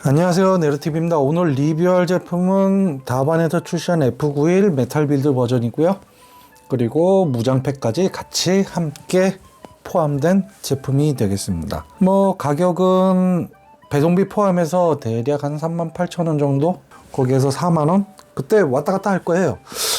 안녕하세요, 네르티브입니다. 오늘 리뷰할 제품은 다반에서 출시한 F91 메탈 빌드 버전이고요. 그리고 무장팩까지 같이 함께 포함된 제품이 되겠습니다. 가격은 배송비 포함해서 대략 한 38,000원 정도? 거기에서 4만원? 그때 왔다 갔다 할 거예요.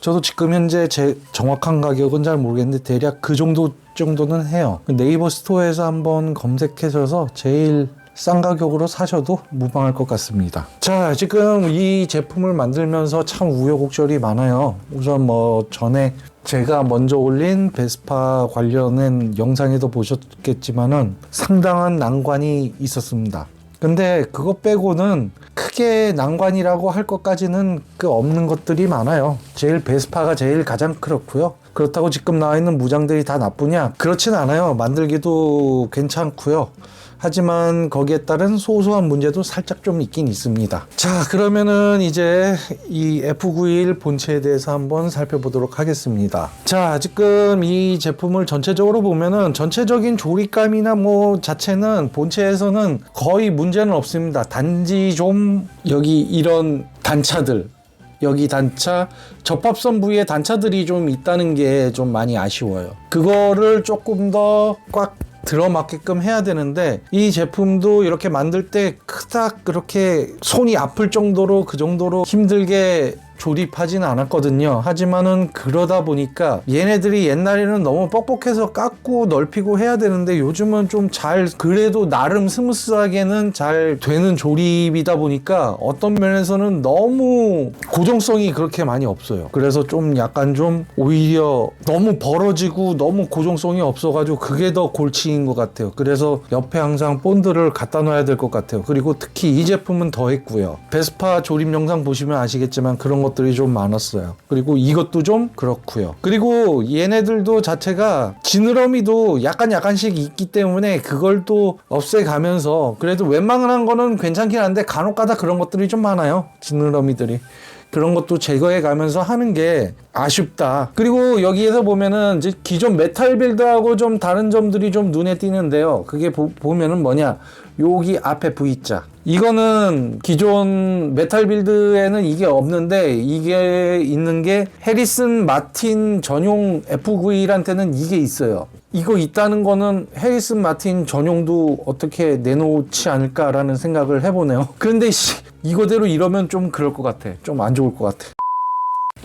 저도 지금 현재 제 정확한 가격은 잘 모르겠는데 대략 그 정도는 해요. 네이버 스토어에서 한번 검색하셔서 제일 싼 가격으로 사셔도 무방할 것 같습니다. 자, 지금 이 제품을 만들면서 참 우여곡절이 많아요. 우선 전에 제가 먼저 올린 베스파 관련된 영상에도 보셨겠지만은 상당한 난관이 있었습니다. 근데 그거 빼고는 크게 난관이라고 할 것까지는 없는 것들이 많아요. 제일 베스파가 제일 가장 그렇고요. 그렇다고 지금 나와 있는 무장들이 다 나쁘냐? 그렇진 않아요. 만들기도 괜찮고요. 하지만 거기에 따른 소소한 문제도 살짝 좀 있긴 있습니다. 자, 그러면은 이제 이 F91 본체에 대해서 한번 살펴보도록 하겠습니다. 자, 지금 이 제품을 전체적으로 보면은 전체적인 조립감이나 자체는 본체에서는 거의 문제는 없습니다. 단지 좀 여기 이런 단차들, 여기 단차, 접합선 부위에 단차들이 좀 있다는 게 좀 많이 아쉬워요. 그거를 조금 더 꽉 들어맞게끔 해야 되는데 이 제품도 이렇게 만들 때 그닥 그렇게 손이 아플 정도로 그 정도로 힘들게 조립하진 않았거든요. 하지만은 그러다 보니까 얘네들이 옛날에는 너무 뻑뻑해서 깎고 넓히고 해야 되는데 요즘은 좀 그래도 나름 스무스하게는 잘 되는 조립이다 보니까 어떤 면에서는 너무 고정성이 그렇게 많이 없어요. 그래서 좀 약간 좀 오히려 너무 벌어지고 너무 고정성이 없어가지고 그게 더 골치인 것 같아요. 그래서 옆에 항상 본드를 갖다 놔야 될 것 같아요. 그리고 특히 이 제품은 더 했고요. 베스파 조립 영상 보시면 아시겠지만 그런 것들이 좀 많았어요. 그리고 이것도 좀 그렇고요. 그리고 얘네들도 자체가 지느러미도 약간씩 있기 때문에 그걸 또 없애가면서 그래도 웬만한 거는 괜찮긴 한데 간혹가다 그런 것들이 좀 많아요. 지느러미들이. 그런 것도 제거해 가면서 하는 게 아쉽다. 그리고 여기에서 보면은 이제 기존 메탈 빌드하고 좀 다른 점들이 좀 눈에 띄는데요. 그게 보면은 뭐냐? 여기 앞에 V자. 이거는 기존 메탈 빌드에는 이게 없는데 이게 있는 게 해리슨 마틴 전용 F91한테는 이게 있어요. 이거 있다는 거는 해리슨 마틴 전용도 어떻게 내놓지 않을까라는 생각을 해보네요. 그런데 이거대로 이러면 좀 그럴 것 같아. 좀 안 좋을 것 같아.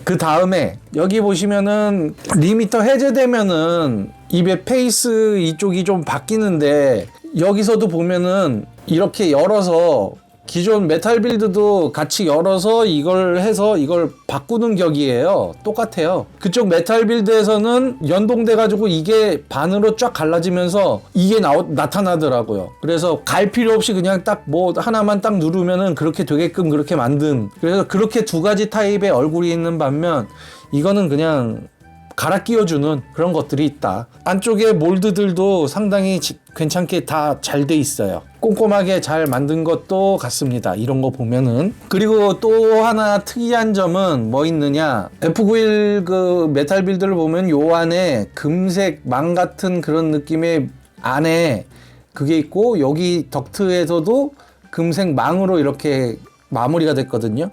그 다음에 여기 보시면은 리미터 해제되면은 입의 페이스 이쪽이 좀 바뀌는데 여기서도 보면은 이렇게 열어서 기존 메탈 빌드도 같이 열어서 이걸 해서 이걸 바꾸는 격이에요. 똑같아요. 그쪽 메탈 빌드에서는 연동돼 가지고 이게 반으로 쫙 갈라지면서 이게 나타나더라고요. 그래서 갈 필요 없이 그냥 딱 하나만 딱 누르면은 그렇게 되게끔 그렇게 만든. 그래서 그렇게 두 가지 타입의 얼굴이 있는 반면 이거는 그냥 갈아 끼워주는 그런 것들이 있다. 안쪽에 몰드들도 상당히 괜찮게 다 잘 돼 있어요. 꼼꼼하게 잘 만든 것도 같습니다. 이런 거 보면은. 그리고 또 하나 특이한 점은 뭐 있느냐? F91 그 메탈 빌드를 보면 요 안에 금색 망 같은 그런 느낌의 안에 그게 있고 여기 덕트에서도 금색 망으로 이렇게 마무리가 됐거든요.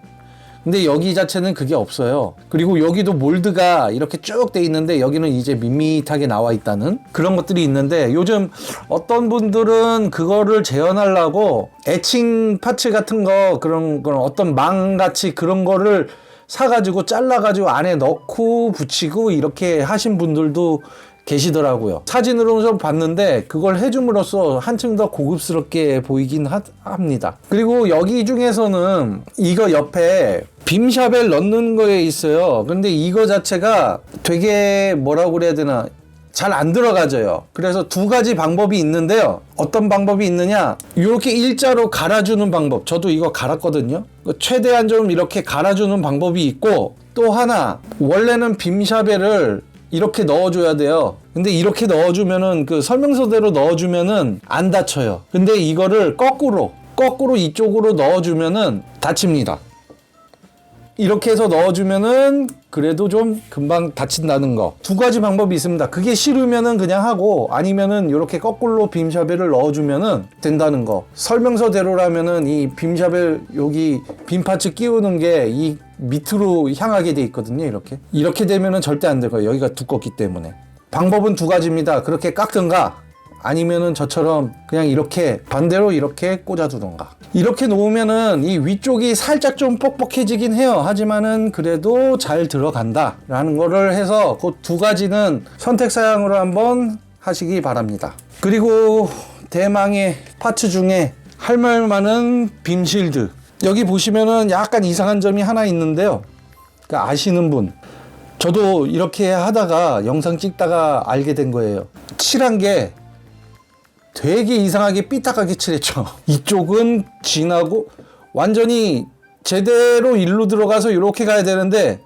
근데 여기 자체는 그게 없어요. 그리고 여기도 몰드가 이렇게 쭉 돼 있는데 여기는 이제 밋밋하게 나와 있다는 그런 것들이 있는데 요즘 어떤 분들은 그거를 재현하려고 에칭 파츠 같은 거 그런 어떤 망같이 그런 거를 사가지고 잘라가지고 안에 넣고 붙이고 이렇게 하신 분들도 계시더라고요. 사진으로 좀 봤는데 그걸 해줌으로써 한층 더 고급스럽게 보이긴 합니다. 그리고 여기 중에서는 이거 옆에 빔샤벨 넣는 거에 있어요. 근데 이거 자체가 되게 뭐라고 그래야 되나 잘 안 들어가져요. 그래서 두 가지 방법이 있는데요. 어떤 방법이 있느냐? 이렇게 일자로 갈아주는 방법. 저도 이거 갈았거든요. 최대한 좀 이렇게 갈아주는 방법이 있고 또 하나 원래는 빔샤벨을 이렇게 넣어줘야 돼요. 근데 이렇게 넣어주면은 그 설명서대로 넣어주면은 안 다쳐요. 근데 이거를 거꾸로 이쪽으로 넣어주면은 다칩니다. 이렇게 해서 넣어주면은 그래도 좀 금방 닫힌다는 거. 두 가지 방법이 있습니다. 그게 싫으면은 그냥 하고, 아니면은 이렇게 거꾸로 빔샤벨을 넣어주면은 된다는 거. 설명서대로라면은 이 빔샤벨 여기 빔 파츠 끼우는 게 이 밑으로 향하게 돼 있거든요. 이렇게 되면은 절대 안 되고요. 여기가 두껍기 때문에. 방법은 두 가지입니다. 그렇게 깎든가 아니면은 저처럼 그냥 이렇게 반대로 이렇게 꽂아두던가. 이렇게 놓으면은 이 위쪽이 살짝 좀 뻑뻑해지긴 해요. 하지만은 그래도 잘 들어간다 라는 거를 해서 그 두 가지는 선택 사양으로 한번 하시기 바랍니다. 그리고 대망의 파츠 중에 할 말 많은 빔실드. 여기 보시면은 약간 이상한 점이 하나 있는데요. 그러니까 아시는 분, 저도 이렇게 하다가 영상 찍다가 알게 된 거예요. 칠한 게 되게 이상하게 삐딱하게 칠했죠. 이쪽은 진하고 완전히 제대로 일로 들어가서 이렇게 가야 되는데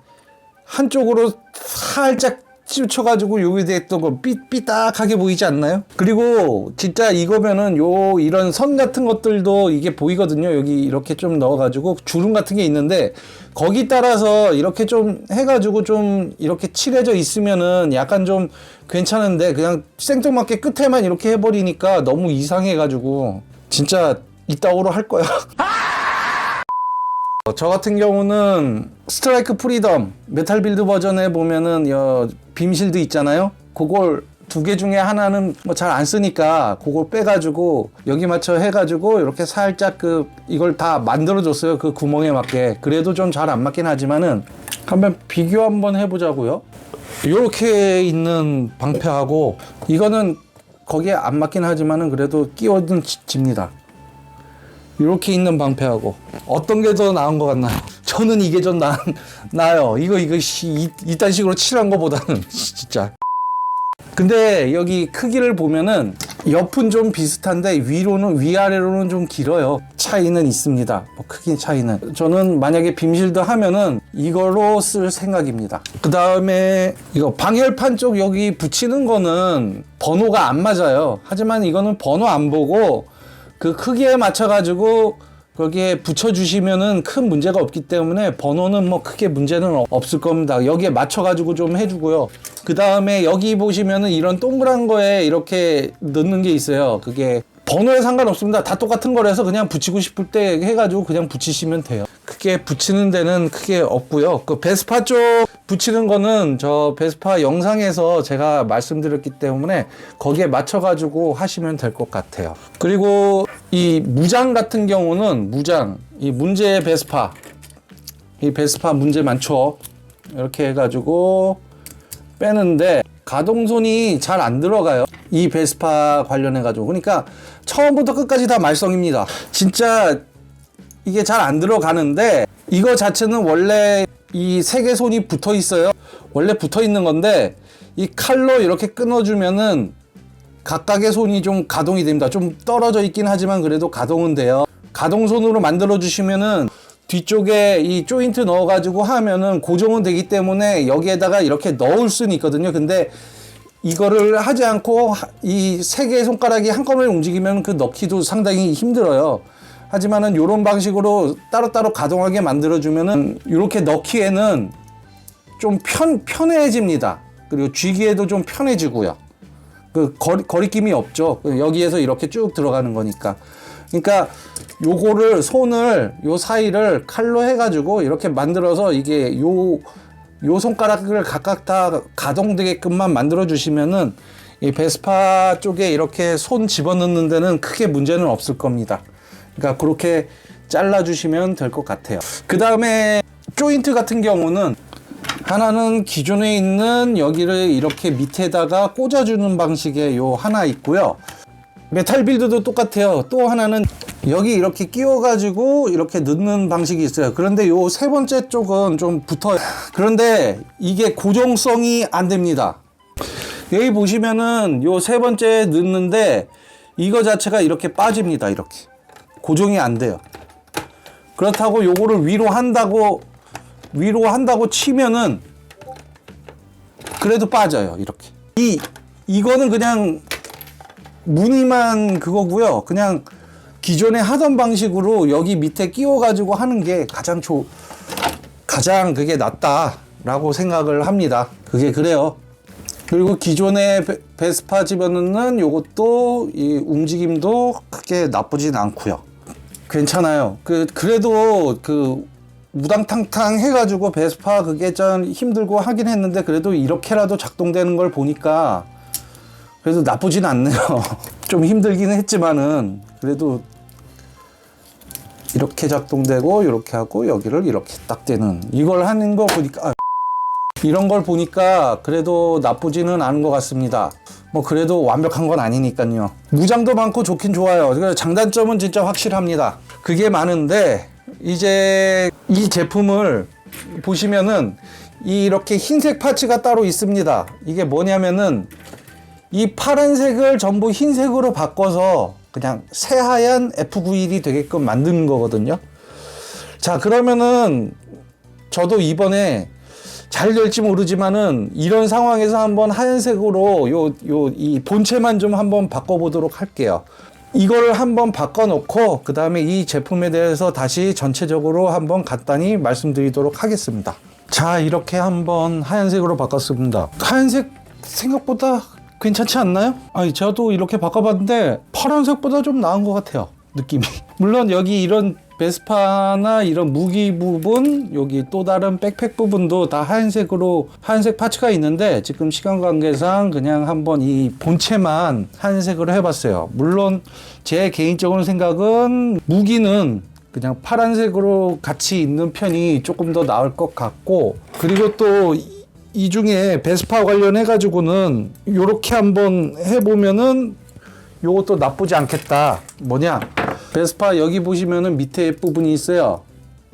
한쪽으로 살짝 치우쳐가지고 여기 됐던 거 삐딱하게 보이지 않나요? 그리고 진짜 이거면은 이런 선 같은 것들도 이게 보이거든요. 여기 이렇게 좀 넣어가지고 주름 같은 게 있는데 거기 따라서 이렇게 좀 해가지고 좀 이렇게 칠해져 있으면은 약간 좀 괜찮은데 그냥 생뚱맞게 끝에만 이렇게 해버리니까 너무 이상해가지고 진짜 이따오로 할 거야. 저 같은 경우는 스트라이크 프리덤 메탈 빌드 버전에 보면은 빔실드 있잖아요. 그걸 두 개 중에 하나는 뭐 잘 안 쓰니까 그걸 빼가지고 여기 맞춰 해가지고 이렇게 살짝 이걸 다 만들어줬어요. 그 구멍에 맞게. 그래도 좀 잘 안 맞긴 하지만은 한번 비교 한번 해보자고요. 이렇게 있는 방패하고 이거는 거기에 안 맞긴 하지만은 그래도 끼워든 집니다. 이렇게 있는 방패하고 어떤 게 더 나은 것 같나요? 저는 이게 좀 나아요. 이딴 식으로 칠한 거보다는 진짜. 근데 여기 크기를 보면은 옆은 좀 비슷한데 위아래로는 좀 길어요. 차이는 있습니다. 뭐 크기 차이는. 저는 만약에 빔실드 하면은 이걸로 쓸 생각입니다. 그 다음에 이거 방열판 쪽 여기 붙이는 거는 번호가 안 맞아요. 하지만 이거는 번호 안 보고 그 크기에 맞춰가지고 거기에 붙여주시면은 큰 문제가 없기 때문에 번호는 뭐 크게 문제는 없을 겁니다. 여기에 맞춰가지고 좀 해주고요. 그 다음에 여기 보시면은 이런 동그란 거에 이렇게 넣는 게 있어요. 그게 번호에 상관없습니다. 다 똑같은 거라서 그냥 붙이고 싶을 때 해가지고 그냥 붙이시면 돼요. 크게 붙이는 데는 크게 없고요. 그 베스파 쪽 붙이는 거는 저 베스파 영상에서 제가 말씀드렸기 때문에 거기에 맞춰가지고 하시면 될 것 같아요. 그리고 이 무장 같은 경우는 이 문제 베스파, 이 베스파 문제 많죠. 이렇게 해가지고 빼는데 가동손이 잘 안 들어가요. 이 베스파 관련해가지고. 그러니까 처음부터 끝까지 다 말썽입니다. 진짜 이게 잘 안 들어가는데 이거 자체는 원래 이 세 개 손이 붙어 있어요. 원래 붙어 있는 건데 이 칼로 이렇게 끊어주면은 각각의 손이 좀 가동이 됩니다. 좀 떨어져 있긴 하지만 그래도 가동은 돼요. 가동손으로 만들어 주시면은 뒤쪽에 이 조인트 넣어가지고 하면은 고정은 되기 때문에 여기에다가 이렇게 넣을 수는 있거든요. 근데 이거를 하지 않고 이 세 개의 손가락이 한꺼번에 움직이면 그 넣기도 상당히 힘들어요. 하지만은 이런 방식으로 따로따로 가동하게 만들어주면은 이렇게 넣기에는 좀 편해집니다. 그리고 쥐기에도 좀 편해지고요. 그 거리낌이 없죠. 여기에서 이렇게 쭉 들어가는 거니까. 그러니까 요거를 손을 요 사이를 칼로 해가지고 이렇게 만들어서 이게 요 손가락을 각각 다 가동되게끔만 만들어 주시면은 이 베스파 쪽에 이렇게 손 집어넣는 데는 크게 문제는 없을 겁니다. 그러니까 그렇게 잘라 주시면 될 것 같아요. 그 다음에 조인트 같은 경우는 하나는 기존에 있는 여기를 이렇게 밑에다가 꽂아주는 방식의 요 하나 있고요. 메탈 빌드도 똑같아요. 또 하나는 여기 이렇게 끼워가지고 이렇게 넣는 방식이 있어요. 그런데 요 세 번째 쪽은 좀 붙어요. 그런데 이게 고정성이 안 됩니다. 여기 보시면은 요 세 번째 넣는데 이거 자체가 이렇게 빠집니다. 이렇게 고정이 안 돼요. 그렇다고 요거를 위로 한다고 치면은 그래도 빠져요. 이렇게 이거는 그냥 무늬만 그거고요. 그냥 기존에 하던 방식으로 여기 밑에 끼워 가지고 하는 게 가장 가장 그게 낫다라고 생각을 합니다. 그게 그래요. 그리고 기존의 베스파 집어넣는 요것도 이 움직임도 크게 나쁘진 않고요. 괜찮아요. 그래도 우당탕탕 해가지고 베스파 그게 좀 힘들고 하긴 했는데 그래도 이렇게라도 작동되는 걸 보니까 그래도 나쁘진 않네요. 좀 힘들긴 했지만은 그래도 이렇게 작동되고 이렇게 하고 여기를 이렇게 딱 되는 이걸 하는 거 보니까 이런 걸 보니까 그래도 나쁘지는 않은 것 같습니다. 뭐 그래도 완벽한 건 아니니까요. 무장도 많고 좋긴 좋아요. 장단점은 진짜 확실합니다. 그게 많은데 이제 이 제품을 보시면은 이렇게 흰색 파츠가 따로 있습니다. 이게 뭐냐면은 이 파란색을 전부 흰색으로 바꿔서 그냥 새하얀 F91이 되게끔 만든 거거든요. 자, 그러면은 저도 이번에 잘 될지 모르지만은 이런 상황에서 한번 하얀색으로 이 본체만 좀 한번 바꿔보도록 할게요. 이걸 한번 바꿔놓고 그 다음에 이 제품에 대해서 다시 전체적으로 한번 간단히 말씀드리도록 하겠습니다. 자, 이렇게 한번 하얀색으로 바꿨습니다. 하얀색 생각보다 괜찮지 않나요? 아니, 저도 이렇게 바꿔봤는데 파란색보다 좀 나은 것 같아요, 느낌이. 물론 여기 이런 베스파나 이런 무기 부분, 여기 또 다른 백팩 부분도 다 하얀색 파츠가 있는데 지금 시간 관계상 그냥 한번 이 본체만 하얀색으로 해봤어요. 물론 제 개인적인 생각은 무기는 그냥 파란색으로 같이 있는 편이 조금 더 나을 것 같고, 그리고 또 이 중에 베스파 관련해 가지고는 요렇게 한번 해보면은 요것도 나쁘지 않겠다. 뭐냐, 베스파 여기 보시면은 밑에 부분이 있어요.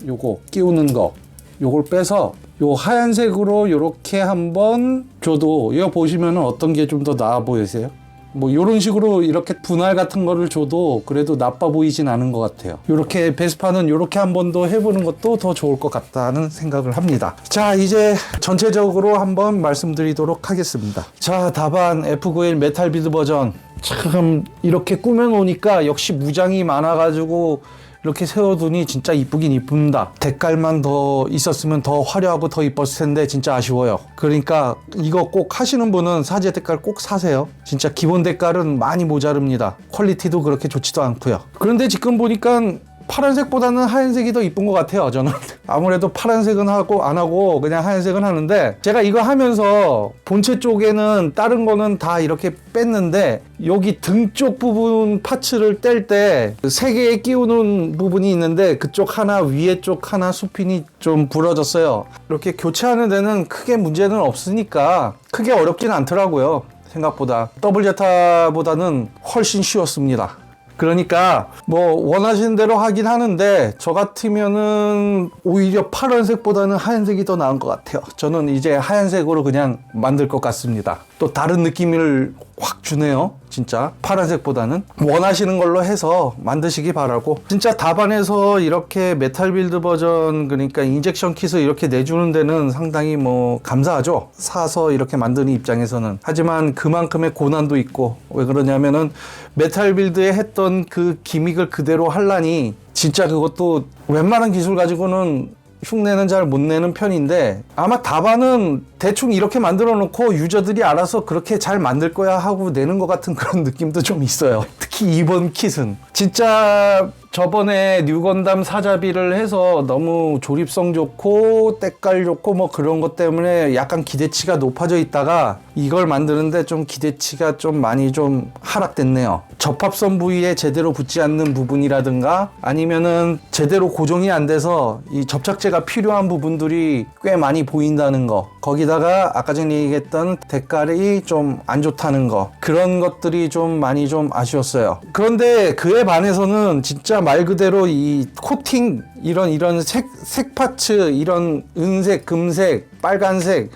요거 끼우는 거, 요걸 빼서 요 하얀색으로 요렇게 한번 줘도, 이거 보시면은 어떤 게 좀 더 나아 보이세요? 뭐 요런 식으로 이렇게 분할 같은 거를 줘도 그래도 나빠 보이진 않은 것 같아요. 요렇게 베스파는 요렇게 한 번 더 해보는 것도 더 좋을 것 같다는 생각을 합니다. 자, 이제 전체적으로 한번 말씀드리도록 하겠습니다. 자, 다반 F91 메탈 빌드 버전, 참 이렇게 꾸며놓으니까 역시 무장이 많아가지고 이렇게 세워두니 진짜 이쁘긴 이쁩니다. 색깔만 더 있었으면 더 화려하고 더 이뻤을 텐데 진짜 아쉬워요. 그러니까 이거 꼭 하시는 분은 사제 색깔 꼭 사세요. 진짜 기본 색깔은 많이 모자릅니다. 퀄리티도 그렇게 좋지도 않고요. 그런데 지금 보니까 파란색보다는 하얀색이 더 이쁜 것 같아요, 저는. 아무래도 파란색은 안 하고 그냥 하얀색은 하는데, 제가 이거 하면서 본체 쪽에는 다른 거는 다 이렇게 뺐는데 여기 등 쪽 부분 파츠를 뗄 때 세 개에 끼우는 부분이 있는데 그쪽 하나, 위에 쪽 하나 수핀이 좀 부러졌어요. 이렇게 교체하는 데는 크게 문제는 없으니까 크게 어렵진 않더라고요. 생각보다 더블 제타보다는 훨씬 쉬웠습니다. 그러니까 뭐 원하시는 대로 하긴 하는데 저 같으면은 오히려 파란색보다는 하얀색이 더 나은 것 같아요. 저는 이제 하얀색으로 그냥 만들 것 같습니다. 또 다른 느낌을 확 주네요, 진짜. 파란색보다는 원하시는 걸로 해서 만드시기 바라고, 진짜 다반에서 이렇게 메탈 빌드 버전, 그러니까 인젝션 킷을 이렇게 내주는 데는 상당히 뭐 감사하죠, 사서 이렇게 만드는 입장에서는. 하지만 그만큼의 고난도 있고, 왜 그러냐면은 메탈 빌드에 했던 그 기믹을 그대로 하려니 진짜 그것도 웬만한 기술 가지고는 흉내는 잘 못 내는 편인데, 아마 다반은 대충 이렇게 만들어 놓고 유저들이 알아서 그렇게 잘 만들 거야 하고 내는 것 같은 그런 느낌도 좀 있어요. 특히 이번 킷은 진짜 저번에 뉴건담 사자비를 해서 너무 조립성 좋고 때깔 좋고 뭐 그런 것 때문에 약간 기대치가 높아져 있다가 이걸 만드는데 좀 기대치가 좀 많이 좀 하락됐네요. 접합선 부위에 제대로 붙지 않는 부분이라든가 아니면은 제대로 고정이 안 돼서 이 접착제가 필요한 부분들이 꽤 많이 보인다는 거, 거기다가 아까 전에 얘기했던 색깔이 좀 안 좋다는 거, 그런 것들이 좀 많이 좀 아쉬웠어요. 그런데 그에 반해서는 진짜 말 그대로 이 코팅, 이런 색 파츠, 이런 은색, 금색, 빨간색,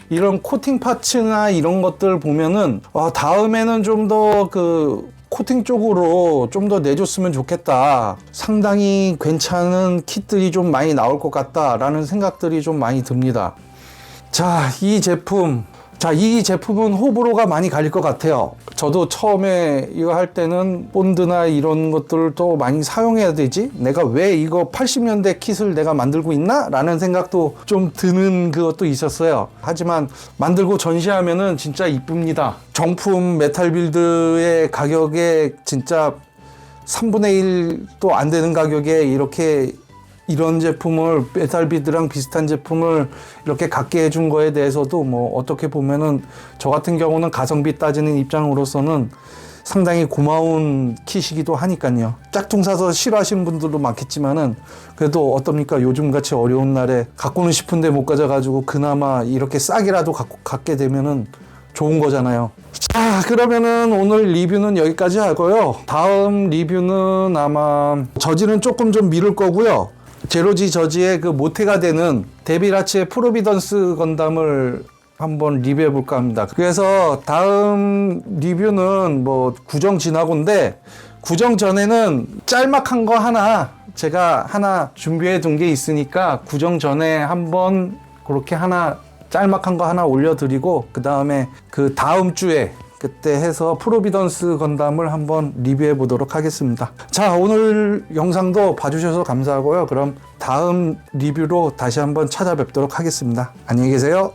이런 코팅 파츠나 이런 것들 보면은 다음에는 좀 더 그 코팅 쪽으로 좀 더 내줬으면 좋겠다, 상당히 괜찮은 킷들이 좀 많이 나올 것 같다 라는 생각들이 좀 많이 듭니다. 자, 이 제품 자, 이 제품은 호불호가 많이 갈릴 것 같아요. 저도 처음에 이거 할 때는 본드나 이런 것들을 또 많이 사용해야 되지? 내가 왜 이거 80년대 킷을 내가 만들고 있나? 라는 생각도 좀 드는 그것도 있었어요. 하지만 만들고 전시하면은 진짜 이쁩니다. 정품 메탈 빌드의 가격에 진짜 3분의 1도 안 되는 가격에 이렇게 이런 제품을 메탈 빌드랑 비슷한 제품을 이렇게 갖게 해준 거에 대해서도 뭐 어떻게 보면은 저 같은 경우는 가성비 따지는 입장으로서는 상당히 고마운 킷이기도 하니까요. 짝퉁 사서 싫어하시는 분들도 많겠지만은 그래도 어떻습니까? 요즘같이 어려운 날에 갖고는 싶은데 못 가져가지고 그나마 이렇게 싸게라도 갖게 되면은 좋은 거잖아요. 자, 그러면은 오늘 리뷰는 여기까지 하고요. 다음 리뷰는 아마 저지는 조금 좀 미룰 거고요. 제로지 저지의 그 모태가 되는 데빌하츠의 프로비던스 건담을 한번 리뷰해 볼까 합니다. 그래서 다음 리뷰는 뭐 구정 지나고인데, 구정 전에는 짤막한 거 하나 제가 하나 준비해 둔 게 있으니까 구정 전에 한번 그렇게 하나 짤막한 거 하나 올려드리고, 그 다음에 그 다음 주에 그때 해서 프로비던스 건담을 한번 리뷰해 보도록 하겠습니다. 자, 오늘 영상도 봐주셔서 감사하고요. 그럼 다음 리뷰로 다시 한번 찾아뵙도록 하겠습니다. 안녕히 계세요.